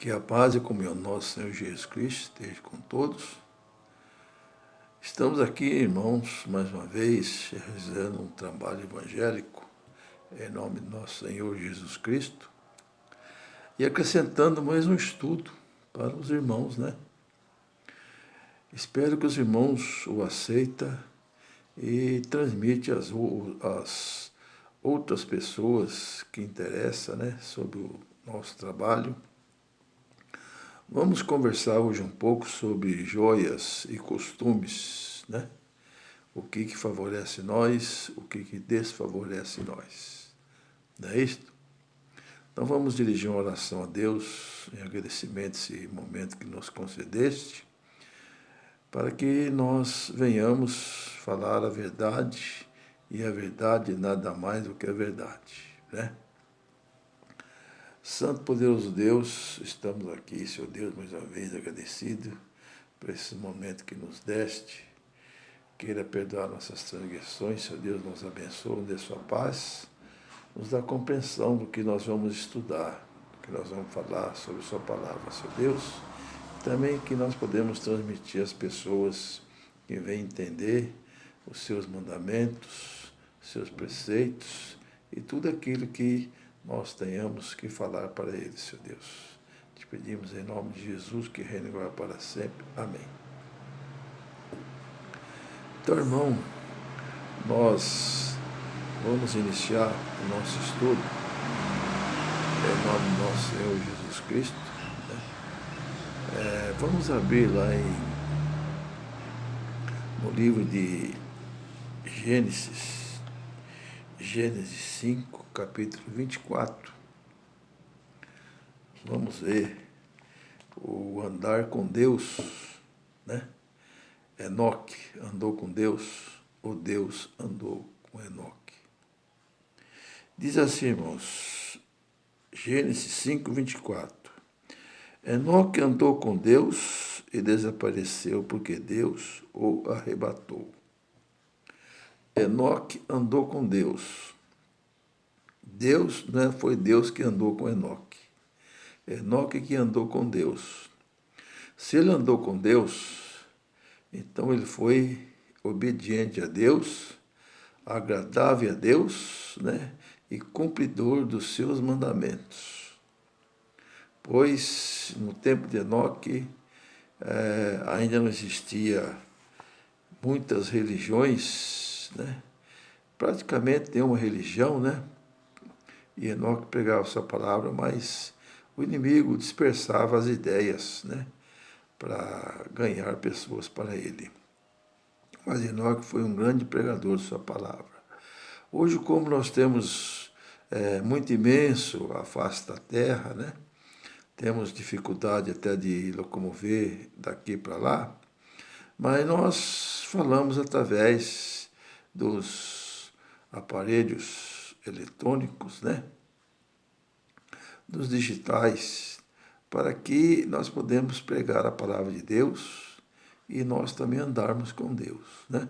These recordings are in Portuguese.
Que a paz e a comunhão do nosso Senhor Jesus Cristo esteja com todos. Estamos aqui, irmãos, mais uma vez, realizando um trabalho evangélico, em nome do nosso Senhor Jesus Cristo, e acrescentando mais um estudo para os irmãos, né? Espero que os irmãos o aceitem e transmite às outras pessoas que interessam, né, sobre o nosso trabalho. Vamos conversar hoje um pouco sobre joias e costumes, né? O que favorece nós, o que desfavorece nós. Não é isto? Então vamos dirigir uma oração a Deus em agradecimento a esse momento que nos concedeste, para que nós venhamos falar a verdade, e a verdade nada mais do que a verdade, né? Santo, poderoso Deus, estamos aqui, Senhor Deus, mais uma vez agradecido por esse momento que nos deste. Queira perdoar nossas transgressões, Senhor Deus, nos abençoe, dê sua paz, nos dá compreensão do que nós vamos estudar, do que nós vamos falar sobre sua palavra, Senhor Deus. Também que nós podemos transmitir às pessoas que vêm entender os seus mandamentos, seus preceitos e tudo aquilo que nós tenhamos que falar para eles, Senhor Deus. Te pedimos em nome de Jesus, que reine agora para sempre. Amém. Então, irmão, nós vamos iniciar o nosso estudo em nome do nosso Senhor Jesus Cristo, né? Vamos abrir lá no livro de Gênesis 5, capítulo 24. Vamos ver o andar com Deus, né? Enoque andou com Deus, ou Deus andou com Enoque. Diz assim, irmãos, Gênesis 5, 24. Enoque andou com Deus e desapareceu porque Deus o arrebatou. Enoque andou com Deus. Deus, não foi Deus que andou com Enoque. Enoque que andou com Deus. Se ele andou com Deus, então ele foi obediente a Deus, agradável a Deus, né, e cumpridor dos seus mandamentos. Pois no tempo de Enoque ainda não existia muitas religiões, né? Praticamente nenhuma religião, né? E Enoque pregava a sua palavra, mas o inimigo dispersava as ideias, né, para ganhar pessoas para ele. Mas Enoque foi um grande pregador de sua palavra. Hoje, como nós temos muito imenso a face da terra, né, temos dificuldade até de locomover daqui para lá, mas nós falamos através dos aparelhos eletrônicos, né, dos digitais, para que nós podemos pregar a palavra de Deus e nós também andarmos com Deus, né?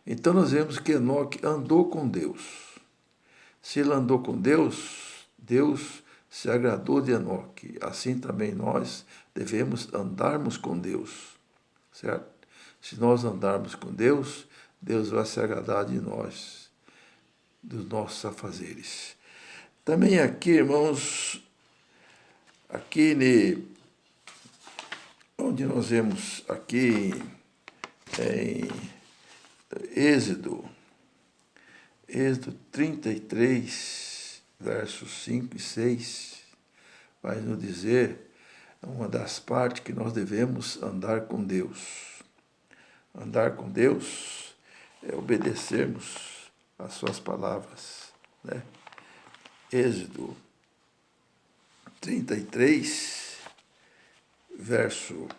Então nós vemos que Enoque andou com Deus. Se ele andou com Deus, Deus se agradou de Enoque. Assim também nós devemos andarmos com Deus, certo? Se nós andarmos com Deus, Deus vai se agradar de nós, dos nossos afazeres. Também aqui, irmãos, onde nós vemos aqui em Êxodo 33, versos 5 e 6, vai nos dizer uma das partes que nós devemos andar com Deus. Andar com Deus é obedecermos às suas palavras, né? Êxodo 33, versos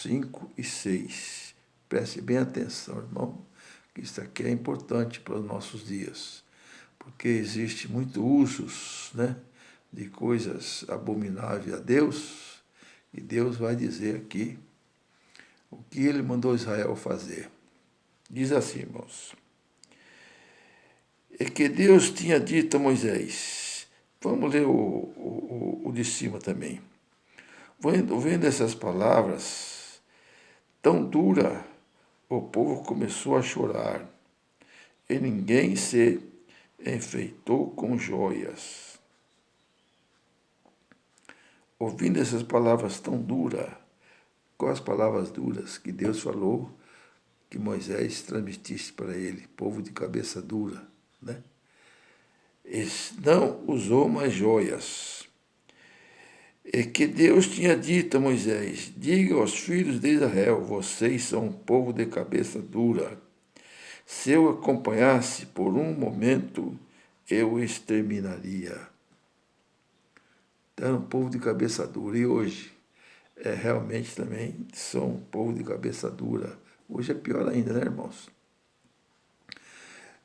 5 e 6. Preste bem atenção, irmão, que isso aqui é importante para os nossos dias, porque existe muito usos, né, de coisas abomináveis a Deus, e Deus vai dizer aqui o que ele mandou Israel fazer. Diz assim, irmãos, É que Deus tinha dito a Moisés. Vamos ler o de cima também. Vendo essas palavras tão duras, o povo começou a chorar, e ninguém se enfeitou com joias. Ouvindo essas palavras tão duras, quais as palavras duras que Deus falou, que Moisés transmitisse para ele, povo de cabeça dura, né? Não usou mais joias. É que Deus tinha dito a Moisés: diga aos filhos de Israel, vocês são um povo de cabeça dura. Se eu acompanhasse por um momento, eu o exterminaria. Então, um povo de cabeça dura. E hoje, realmente também são um povo de cabeça dura. Hoje é pior ainda, né, irmãos?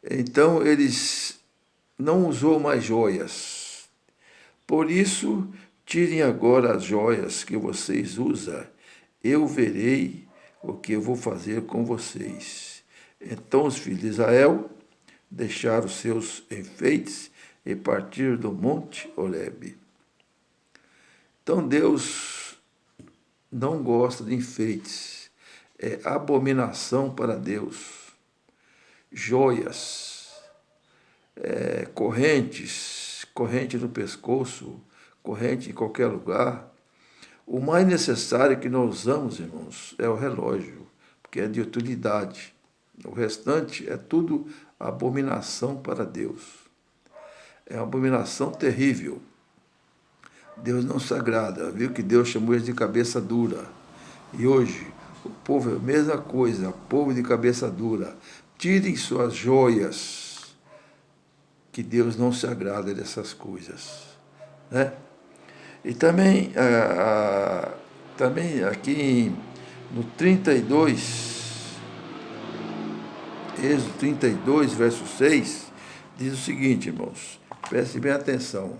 Então, eles não usou mais joias. Por isso, tirem agora as joias que vocês usam. Eu verei o que eu vou fazer com vocês. Então os filhos de Israel deixaram seus enfeites e partiram do monte Horebe. Então Deus não gosta de enfeites. É abominação para Deus. Joias, corrente no pescoço, corrente em qualquer lugar. O mais necessário que nós usamos, irmãos, é o relógio, porque é de utilidade. O restante é tudo abominação para Deus. É uma abominação terrível. Deus não se agrada. Viu que Deus chamou eles de cabeça dura. E hoje, o povo é a mesma coisa, povo de cabeça dura. Tirem suas joias, que Deus não se agrada dessas coisas, né? E também, também aqui no 32, Êxodo 32, verso 6, diz o seguinte, irmãos, prestem bem atenção,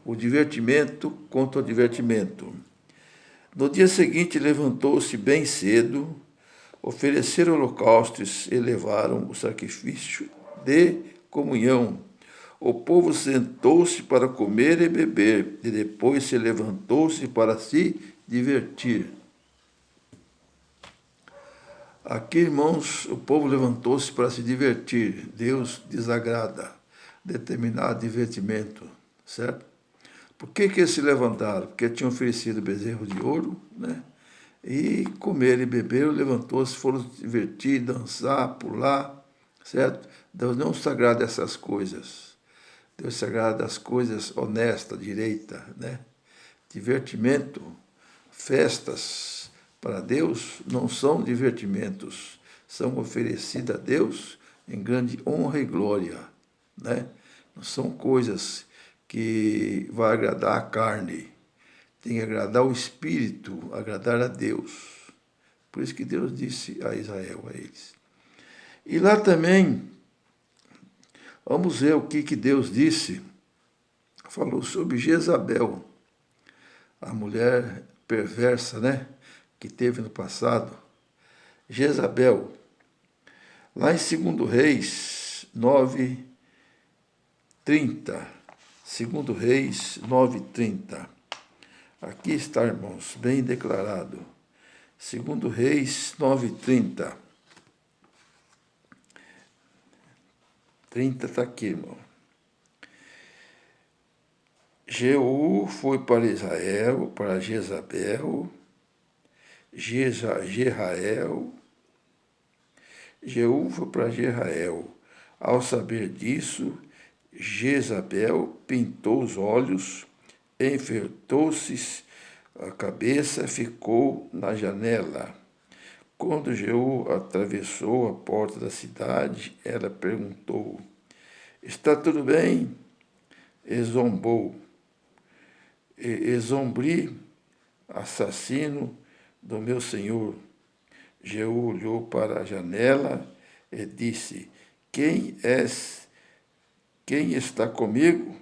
o divertimento contra o divertimento. No dia seguinte levantou-se bem cedo, ofereceram holocaustos e levaram o sacrifício de comunhão. O povo sentou-se para comer e beber, e depois se levantou-se para se divertir. Aqui, irmãos, o povo levantou-se para se divertir. Deus desagrada determinado divertimento, certo? Por que eles se levantaram? Porque tinham oferecido bezerro de ouro, né? E comer e beber, levantou-se, foram se divertir, dançar, pular, certo? Deus não se agrada dessas coisas. Deus se agrada das coisas honestas, direitas, né? Divertimento, festas para Deus não são divertimentos, são oferecidas a Deus em grande honra e glória, né? Não são coisas que vão agradar a carne, tem que agradar o Espírito, agradar a Deus. Por isso que Deus disse a Israel, a eles. E lá também, vamos ver o que Deus disse. Falou sobre Jezabel, a mulher perversa, né? Que teve no passado. Jezabel, lá em 2 Reis 9:30. 2 Reis 9:30. Aqui está, irmãos, bem declarado. 2 Reis 9:30. 30 está aqui, irmão. Jeú foi para Israel, para Jezabel, Jeú foi para Jezrael. Ao saber disso, Jezabel pintou os olhos, enfertou-se a cabeça, ficou na janela. Quando Jeú atravessou a porta da cidade, ela perguntou: está tudo bem? E zombou. E zombri, assassino do meu senhor. Jeú olhou para a janela e disse: quem és? Quem está comigo?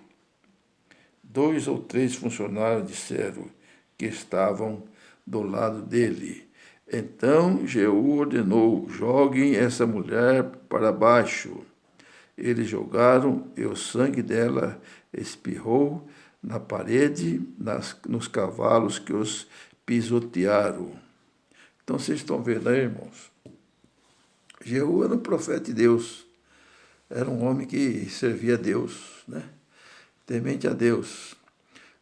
2 ou 3 funcionários disseram que estavam do lado dele. Então Jeú ordenou: joguem essa mulher para baixo. eles jogaram e o sangue dela espirrou na parede, nos cavalos que os pisotearam. Então vocês estão vendo aí, irmãos? Jeú era um profeta de Deus. Era um homem que servia a Deus, né? Temente a Deus.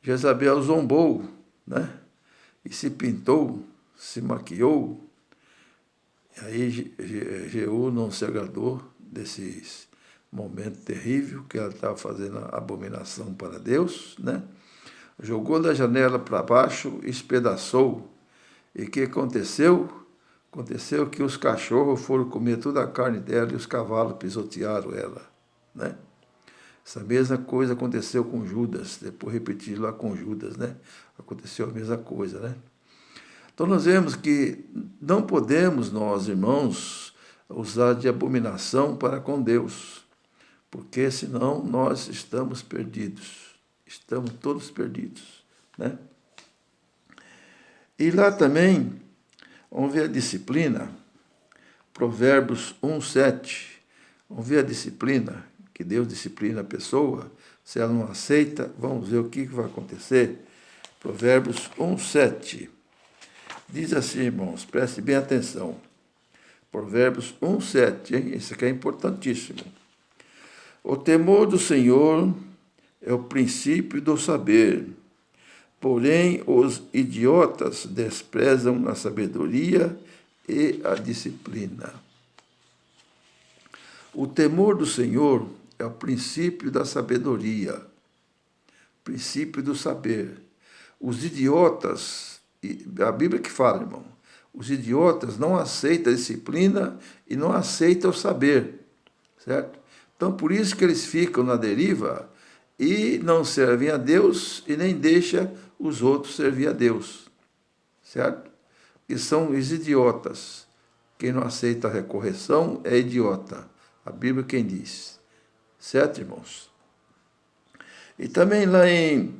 Jezabel zombou, né? E se pintou, se maquiou. E aí Jeú não se agradou desses momento terrível que ela estava fazendo a abominação para Deus, né? Jogou da janela para baixo, espedaçou. E o que aconteceu? Aconteceu que os cachorros foram comer toda a carne dela e os cavalos pisotearam ela, né? Essa mesma coisa aconteceu com Judas, depois repetir lá com Judas, né? Aconteceu a mesma coisa, né? Então nós vemos que não podemos nós, irmãos, usar de abominação para com Deus, porque senão nós estamos perdidos, estamos todos perdidos, né? E lá também, vamos ver a disciplina, Provérbios 1:7, vamos ver a disciplina, que Deus disciplina a pessoa, se ela não aceita, vamos ver o que vai acontecer. Provérbios 1:7, diz assim, irmãos, preste bem atenção, Provérbios 1:7, hein? Isso aqui é importantíssimo. O temor do Senhor é o princípio do saber, porém os idiotas desprezam a sabedoria e a disciplina. O temor do Senhor é o princípio da sabedoria, princípio do saber. Os idiotas, a Bíblia que fala, irmão, os idiotas não aceitam a disciplina e não aceitam o saber, certo? Então, por isso que eles ficam na deriva e não servem a Deus e nem deixam os outros servir a Deus, certo? Que são os idiotas. Quem não aceita a correção é idiota. A Bíblia quem diz. Certo, irmãos? E também lá em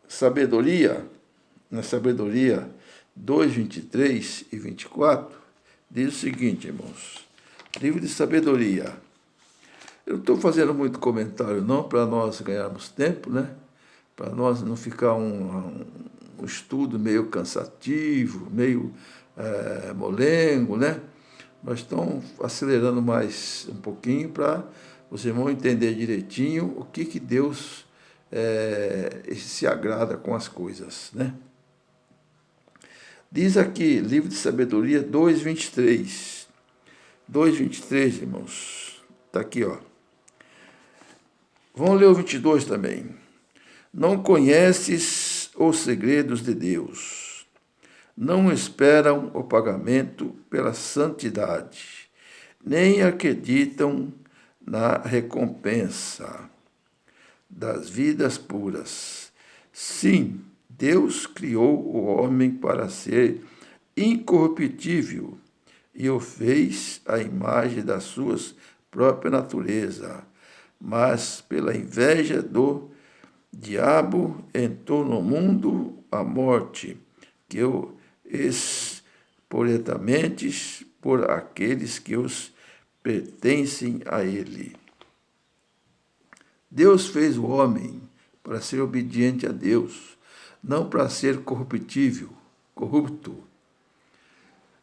Sabedoria, na Sabedoria 2:23 e 24, diz o seguinte, irmãos. Livro de Sabedoria. Eu não estou fazendo muito comentário, não, para nós ganharmos tempo, né? Para nós não ficar um estudo meio cansativo, meio molengo, né? Nós estamos acelerando mais um pouquinho para os irmãos entenderem direitinho o que Deus se agrada com as coisas, né? Diz aqui, livro de Sabedoria 2:23. 2:23, irmãos. Está aqui, ó. Vamos ler o 22 também. Não conheces os segredos de Deus. Não esperam o pagamento pela santidade, nem acreditam na recompensa das vidas puras. Sim, Deus criou o homem para ser incorruptível e o fez à imagem da sua própria natureza. Mas pela inveja do diabo entrou no mundo a morte, que o espoletamente por aqueles que os pertencem a ele. Deus fez o homem para ser obediente a Deus, não para ser corruptível, corrupto.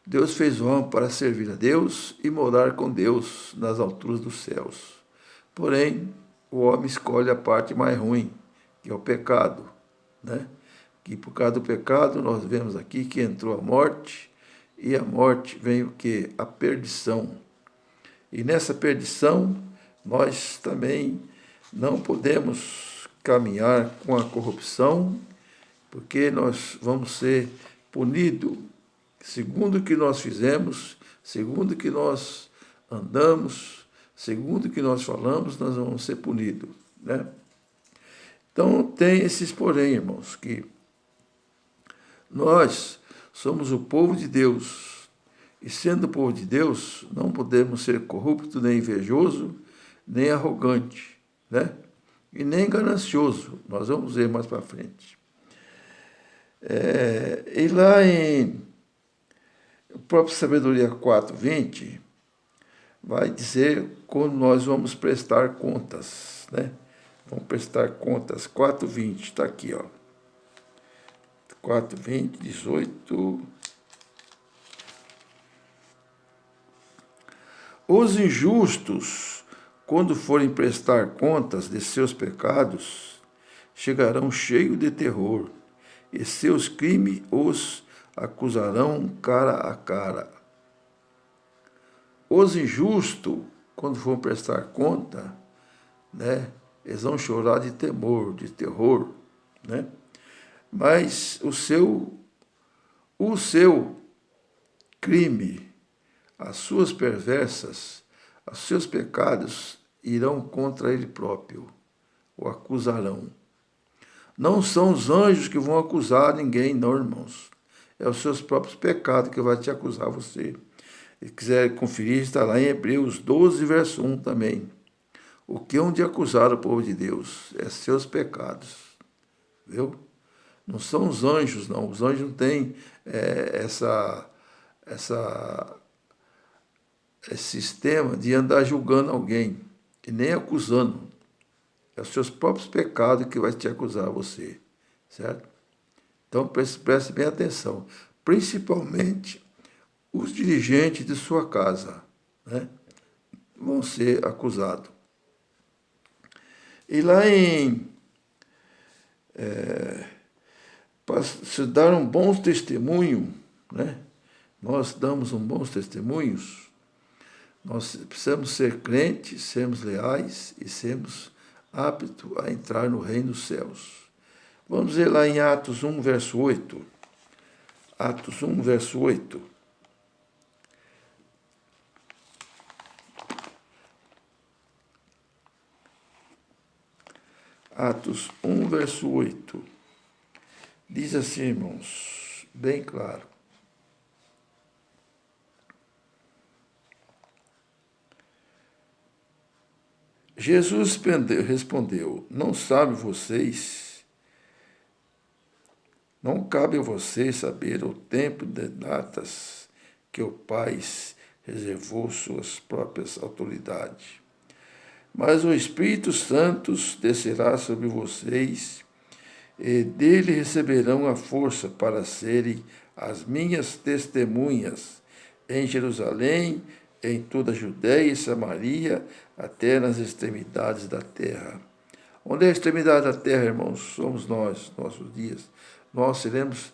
Deus fez o homem para servir a Deus e morar com Deus nas alturas dos céus. Porém, o homem escolhe a parte mais ruim, que é o pecado, né? Que por causa do pecado nós vemos aqui que entrou a morte, e a morte vem o quê? A perdição. E nessa perdição nós também não podemos caminhar com a corrupção, porque nós vamos ser punidos segundo o que nós fizemos, segundo o que nós andamos, segundo o que nós falamos, nós vamos ser punidos, né? Então, tem esses porém, irmãos, que nós somos o povo de Deus, e sendo o povo de Deus, não podemos ser corrupto, nem invejoso, nem arrogante, né? E nem ganancioso. Nós vamos ver mais para frente. E lá em própria Sabedoria 4:20, vai dizer quando nós vamos prestar contas, né? Vamos prestar contas, 4:20, está aqui, ó. 4:20, 18. Os injustos, quando forem prestar contas de seus pecados, chegarão cheios de terror, e seus crimes os acusarão cara a cara. Os injustos, quando forem prestar conta, né, eles vão chorar de temor, de terror, né? Mas o seu crime, as suas perversas, os seus pecados irão contra ele próprio, o acusarão. Não são os anjos que vão acusar ninguém, não, irmãos. É os seus próprios pecados que vai te acusar você. Se quiser conferir, está lá em Hebreus 12, verso 1 também. O que hão de acusar o povo de Deus? É seus pecados. Viu? Não são os anjos, não. Os anjos não têm esse sistema de andar julgando alguém e nem acusando. É os seus próprios pecados que vai te acusar você, certo? Então preste bem atenção, principalmente os dirigentes de sua casa, né, vão ser acusados. E lá para se dar um bom testemunho, né, nós damos um bons testemunhos, nós precisamos ser crentes, sermos leais e sermos aptos a entrar no reino dos céus. Vamos ver lá em Atos 1, verso 8. Atos 1, verso 8. Atos 1, verso 8. Diz assim, irmãos, bem claro. Jesus respondeu, não cabe a vocês saber o tempo de datas que o Pai reservou suas próprias autoridades. Mas o Espírito Santo descerá sobre vocês e dele receberão a força para serem as minhas testemunhas em Jerusalém, em toda a Judéia e Samaria, até nas extremidades da terra. Onde é a extremidade da terra, irmãos? Somos nós, nossos dias. Nós seremos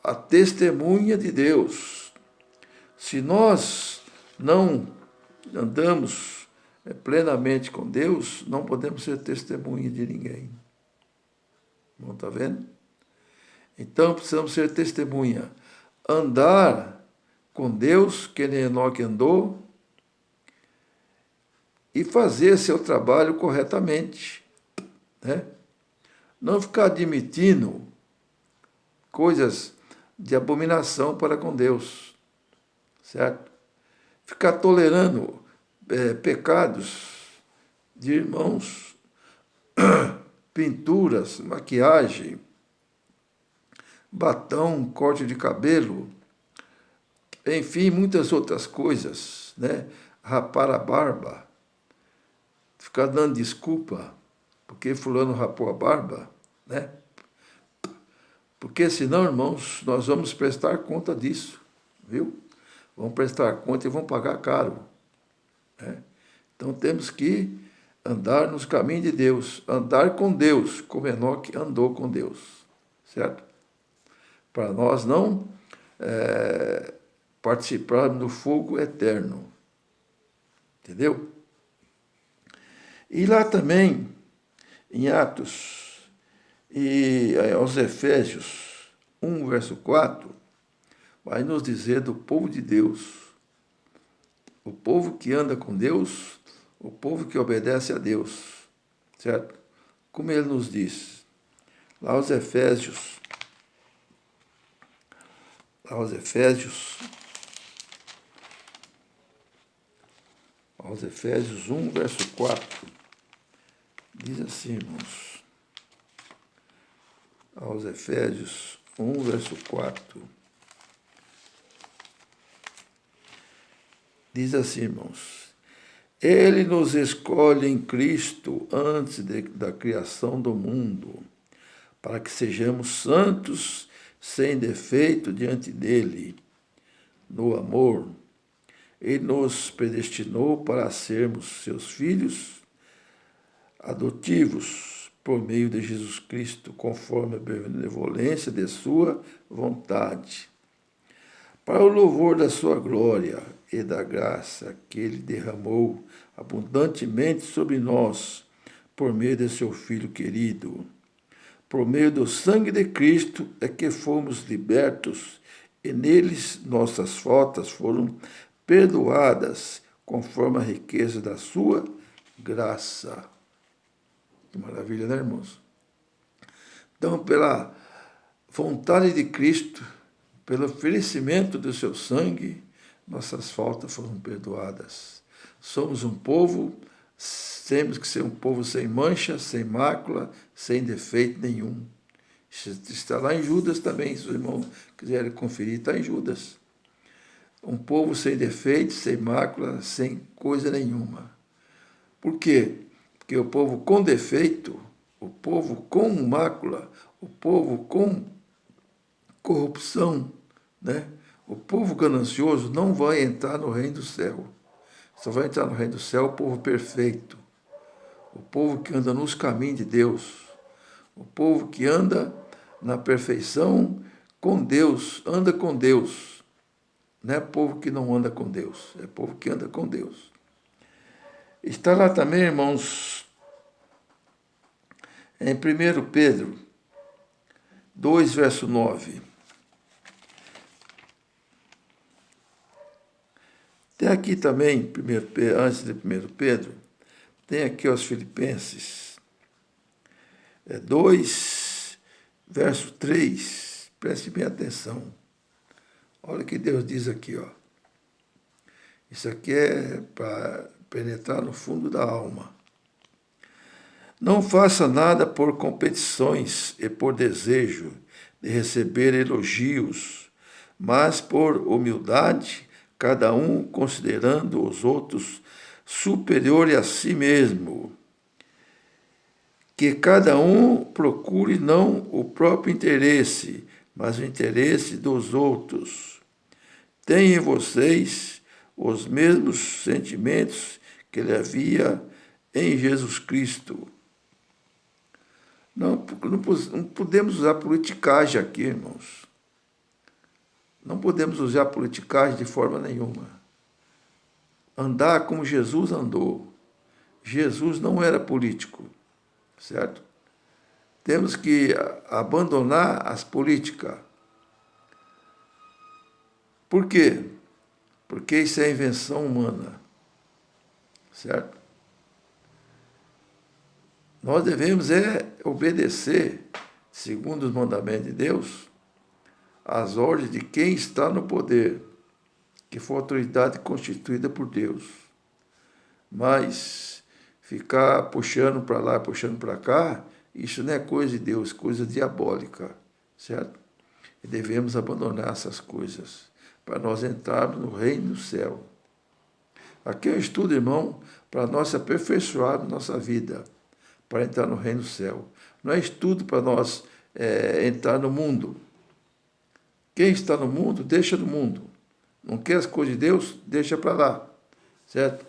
a testemunha de Deus. Se nós não andamos plenamente com Deus, não podemos ser testemunha de ninguém. Não está vendo? Então precisamos ser testemunha. Andar com Deus, que nem Enoque andou, e fazer seu trabalho corretamente, né? Não ficar admitindo coisas de abominação para com Deus, certo? Ficar tolerando pecados de irmãos, pinturas, maquiagem, batom, corte de cabelo, enfim, muitas outras coisas, né? Rapar a barba, ficar dando desculpa porque fulano rapou a barba, né? Porque senão, irmãos, nós vamos prestar conta disso, viu? Vamos prestar conta e vamos pagar caro, né? Então temos que andar nos caminhos de Deus, andar com Deus, como Enoque andou com Deus, certo? Para nós não participarmos do fogo eterno, entendeu? E lá também, em Atos e aos Efésios 1, verso 4, vai nos dizer do povo de Deus, o povo que anda com Deus, o povo que obedece a Deus, certo? Como ele nos diz, lá aos Efésios 1, verso 4, diz assim, irmãos, aos Efésios 1, verso 4, Diz assim, irmãos: Ele nos escolhe em Cristo antes da criação do mundo, para que sejamos santos, sem defeito diante dele. No amor, ele nos predestinou para sermos seus filhos adotivos por meio de Jesus Cristo, conforme a benevolência de sua vontade, para o louvor da sua glória e da graça que ele derramou abundantemente sobre nós, por meio de seu Filho querido. Por meio do sangue de Cristo é que fomos libertos, e neles nossas faltas foram perdoadas, conforme a riqueza da sua graça. Que maravilha, né, irmãos? Então, pela vontade de Cristo, pelo oferecimento do seu sangue, nossas faltas foram perdoadas. Somos um povo, temos que ser um povo sem mancha, sem mácula, sem defeito nenhum. Isso está lá em Judas também, se os irmãos quiserem conferir, está em Judas. Um povo sem defeito, sem mácula, sem coisa nenhuma. Por quê? Porque o povo com defeito, o povo com mácula, o povo com corrupção, né? O povo ganancioso não vai entrar no reino do céu. Só vai entrar no reino do céu o povo perfeito, o povo que anda nos caminhos de Deus, o povo que anda na perfeição com Deus, anda com Deus. Não é povo que não anda com Deus, é povo que anda com Deus. Está lá também, irmãos, em 1 Pedro 2, verso 9. Tem aqui também, antes de 1 Pedro, tem aqui aos Filipenses 2, verso 3. Preste bem atenção. Olha o que Deus diz aqui, ó. Isso aqui é para penetrar no fundo da alma. Não faça nada por competições e por desejo de receber elogios, mas por humildade, cada um considerando os outros superiores a si mesmo. Que cada um procure não o próprio interesse, mas o interesse dos outros. Tenham vocês os mesmos sentimentos que ele havia em Jesus Cristo. Não podemos usar politicagem aqui, irmãos. Não podemos usar politicagem de forma nenhuma. Andar como Jesus andou. Jesus não era político, certo? Temos que abandonar as políticas. Por quê? Porque isso é invenção humana, certo? Nós devemos obedecer, segundo os mandamentos de Deus, às ordens de quem está no poder, que foi a autoridade constituída por Deus. Mas ficar puxando para lá, puxando para cá, isso não é coisa de Deus, coisa diabólica, certo? E devemos abandonar essas coisas para nós entrarmos no reino do céu. Aqui é um estudo, irmão, para nós aperfeiçoarmos nossa vida, para entrar no reino do céu. Não é estudo para nós entrar no mundo. Quem está no mundo, deixa no mundo. Não quer as coisas de Deus, deixa para lá, certo?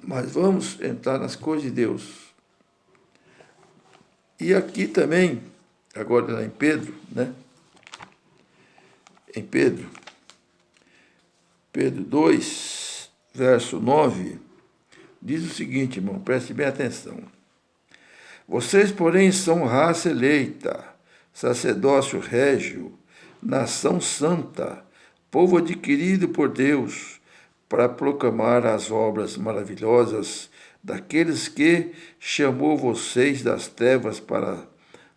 Mas vamos entrar nas coisas de Deus. E aqui também, agora lá em Pedro, né? Em Pedro 2, verso 9, diz o seguinte, irmão, preste bem atenção. Vocês, porém, são raça eleita, sacerdócio régio, nação santa, povo adquirido por Deus, para proclamar as obras maravilhosas daqueles que chamou vocês das trevas para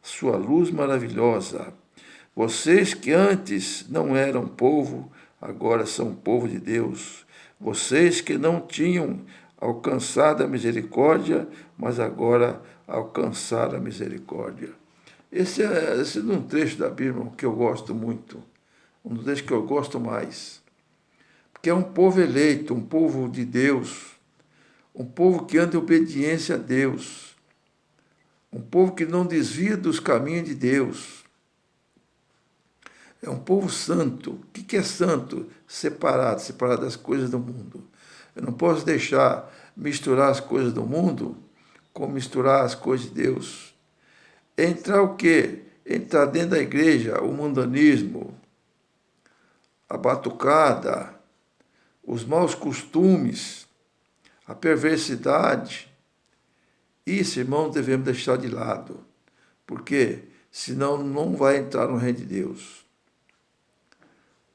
sua luz maravilhosa. Vocês que antes não eram povo, agora são povo de Deus. Vocês que não tinham alcançado a misericórdia, mas agora alcançaram a misericórdia. Esse é um trecho da Bíblia que eu gosto muito, um dos trechos que eu gosto mais. Porque que é um povo eleito, um povo de Deus, um povo que anda em obediência a Deus, um povo que não desvia dos caminhos de Deus. É um povo santo. O que é santo? Separado das coisas do mundo. Eu não posso deixar misturar as coisas do mundo com misturar as coisas de Deus. Entrar o quê? Entrar dentro da igreja, o mundanismo, a batucada, os maus costumes, a perversidade. Isso, irmãos, devemos deixar de lado. Por quê? Senão não vai entrar no reino de Deus.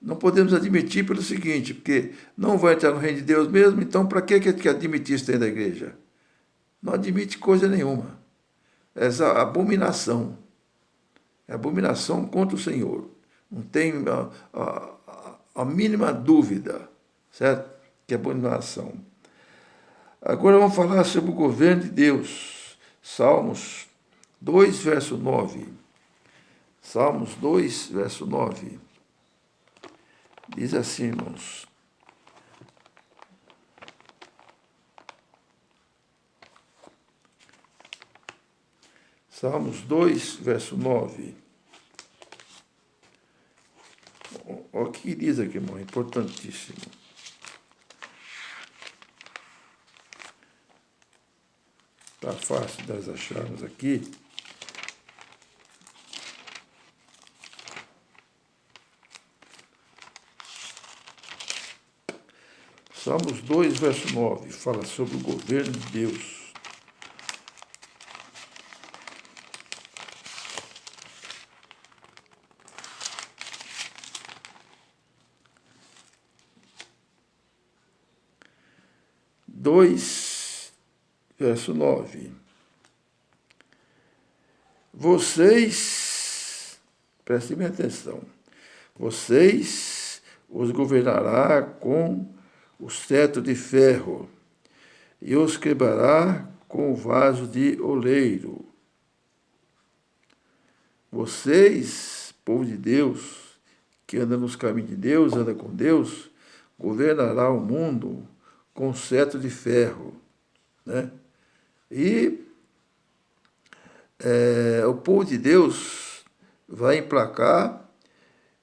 Não podemos admitir pelo seguinte, porque não vai entrar no reino de Deus mesmo, então para que admitir isso dentro da igreja? Não admite coisa nenhuma. Essa abominação. É abominação contra o Senhor. Não tem a mínima dúvida, certo? Que é abominação. Agora vamos falar sobre o governo de Deus. Salmos 2, verso 9. Salmos 2, verso 9. Diz assim, irmãos. Salmos 2, verso 9. Olha o que diz aqui, irmão, importantíssimo. Está fácil de nós acharmos aqui. Salmos 2, verso 9, fala sobre o governo de Deus. Verso 9. Vocês, prestem bem atenção, vocês os governará com o cetro de ferro e os quebrará com o vaso de oleiro. Vocês, povo de Deus, que anda nos caminhos de Deus, anda com Deus, governará o mundo com cetro de ferro, né? E o povo de Deus vai emplacar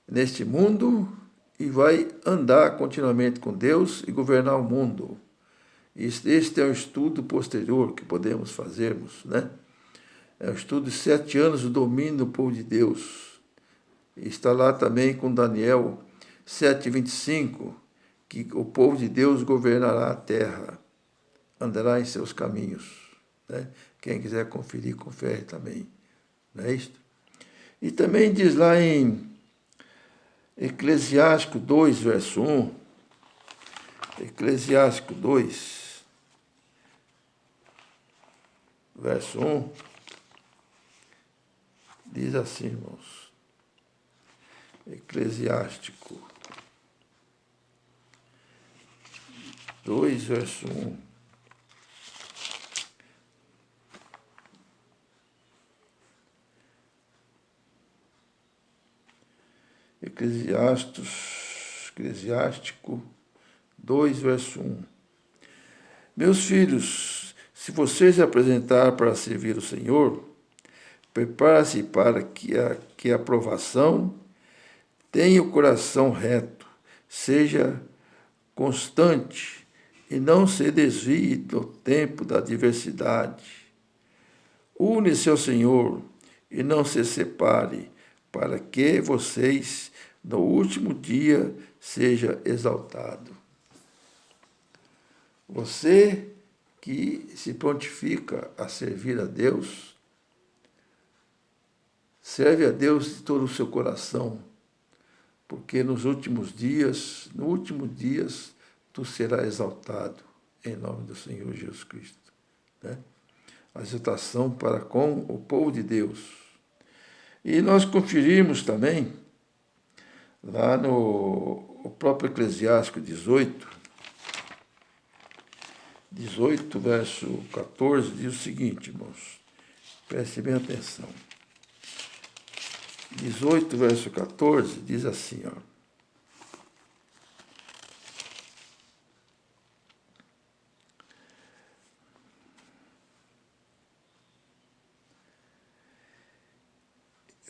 neste mundo e vai andar continuamente com Deus e governar o mundo. Este é um estudo posterior que podemos fazermos, né? É um estudo de 7 anos do domínio do povo de Deus. Está lá também com Daniel 7:25, que o povo de Deus governará a terra, andará em seus caminhos. Né? Quem quiser conferir, confere também. Não é isso? E também diz lá em Eclesiástico 2, verso 1, Eclesiástico 2, verso 1, diz assim, irmãos, Eclesiástico 2, verso 1. Eclesiástico 2, verso 1. Meus filhos, se vocês se apresentar para servir o Senhor, prepare-se para que a aprovação tenha o coração reto, seja constante e não se desvie do tempo da adversidade. Une-se ao Senhor e não se separe, para que vocês, no último dia, seja exaltado. Você que se prontifica a servir a Deus, serve a Deus de todo o seu coração, porque no último dias, tu serás exaltado, em nome do Senhor Jesus Cristo. Né? A exaltação para com o povo de Deus. E nós conferimos também, lá no próprio Eclesiástico 18, verso 14, diz o seguinte, irmãos, prestem bem atenção. 18, verso 14, diz assim, ó.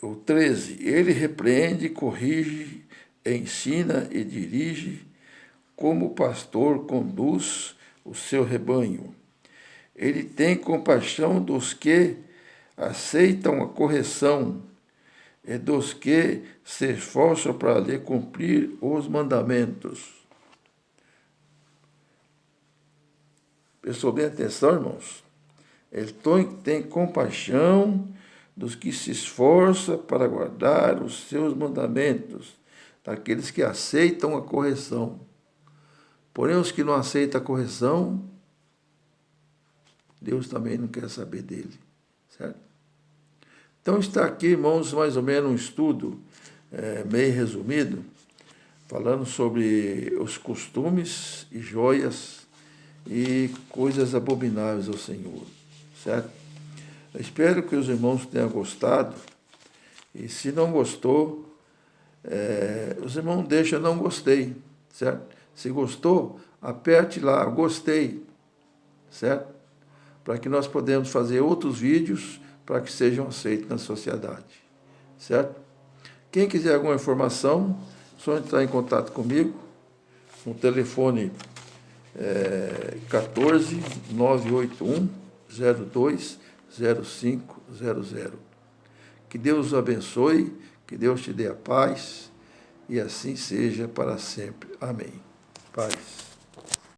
O 13, ele repreende, corrige, ensina e dirige, como o pastor conduz o seu rebanho. Ele tem compaixão dos que aceitam a correção e dos que se esforçam para lhe cumprir os mandamentos. Prestou bem atenção, irmãos? Ele tem compaixão dos que se esforçam para guardar os seus mandamentos, daqueles que aceitam a correção. Porém, os que não aceitam a correção, Deus também não quer saber dele, certo? Então está aqui, irmãos, mais ou menos um estudo meio resumido, falando sobre os costumes e joias e coisas abomináveis ao Senhor, certo? Eu espero que os irmãos tenham gostado, e se não gostou, os irmãos deixam não gostei, certo? Se gostou, aperte lá, gostei, certo? Para que nós podemos fazer outros vídeos para que sejam aceitos na sociedade, certo? Quem quiser alguma informação, é só entrar em contato comigo no telefone 14 981 02 0500. Que Deus os abençoe, que Deus te dê a paz, e assim seja para sempre. Amém. Paz.